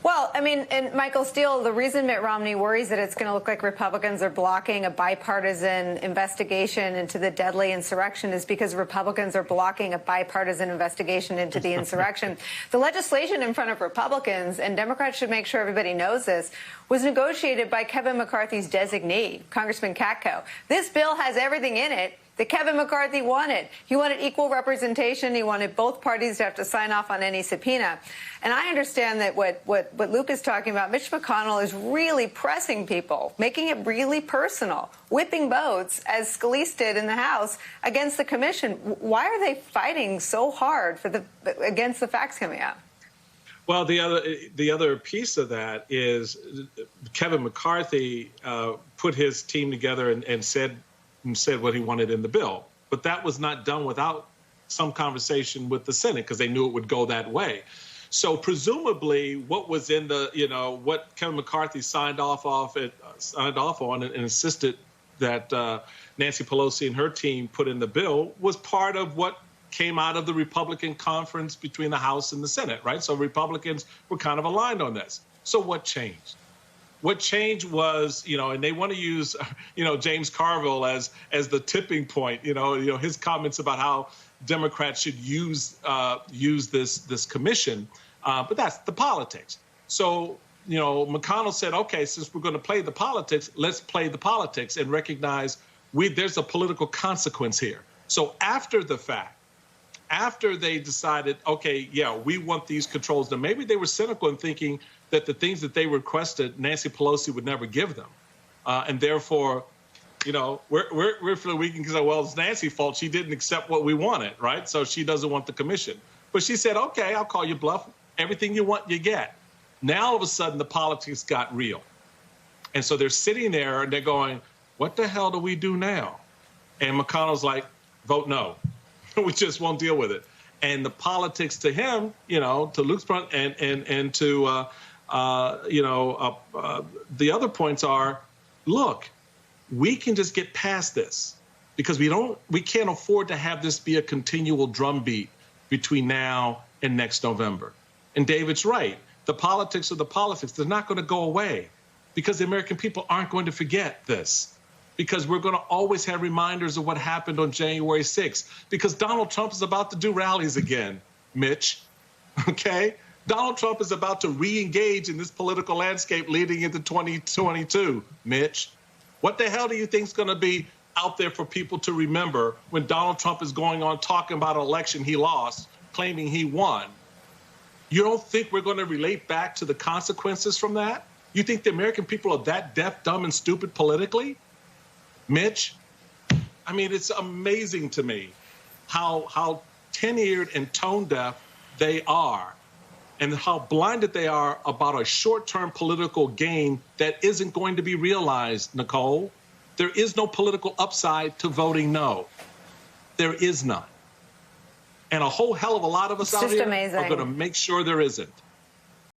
Well, I mean, and Michael Steele, the reason Mitt Romney worries that it's going to look like Republicans are blocking a bipartisan investigation into the deadly insurrection is because Republicans are blocking a bipartisan investigation into the insurrection. The legislation in front of Republicans, and Democrats should make sure everybody knows this, was negotiated by Kevin McCarthy's designee, Congressman Katko. This bill has everything in it that Kevin McCarthy wanted. He wanted equal representation. He wanted both parties to have to sign off on any subpoena. And I understand that what Luke is talking about, Mitch McConnell is really pressing people, making it really personal, whipping votes, as Scalise did in the House, against the commission. Why are they fighting so hard against the facts coming out? Well, the other piece of that is Kevin McCarthy put his team together and said what he wanted in the bill. But that was not done without some conversation with the Senate, because they knew it would go that way. So presumably what was in the, what Kevin McCarthy signed off on and insisted that Nancy Pelosi and her team put in the bill was part of what came out of the Republican conference between the House and the Senate, right? So Republicans were kind of aligned on this. So what changed? What changed was, and they want to use, James Carville as the tipping point, his comments about how Democrats should use this commission, but that's the politics. So, McConnell said, okay, since we're going to play the politics, let's play the politics and recognize there's a political consequence here. So after the fact, after they decided, okay, yeah, we want these controls, now maybe they were cynical in thinking that the things that they requested, Nancy Pelosi would never give them. And therefore, we're feeling we can say, well, it's Nancy's fault. She didn't accept what we wanted, right? So she doesn't want the commission. But she said, okay, I'll call you bluff. Everything you want, you get. Now, all of a sudden, the politics got real. And so they're sitting there and they're going, what the hell do we do now? And McConnell's like, vote no. We just won't deal with it. And the politics to him, to Luke's point, and to the other points are, look, we can just get past this because we can't afford to have this be a continual drumbeat between now and next November. And David's right. The politics are the politics. They're not going to go away because the American people aren't going to forget this, because we're going to always have reminders of what happened on January 6th, because Donald Trump is about to do rallies again, Mitch, okay? Donald Trump is about to re-engage in this political landscape leading into 2022, Mitch. What the hell do you think is going to be out there for people to remember when Donald Trump is going on talking about an election he lost, claiming he won? You don't think we're going to relate back to the consequences from that? You think the American people are that deaf, dumb, and stupid politically? Mitch, I mean, it's amazing to me how tenured and tone deaf they are and how blinded they are about a short-term political gain that isn't going to be realized, Nicole. There is no political upside to voting no. There is none. And a whole hell of a lot of us out here are going to make sure there isn't.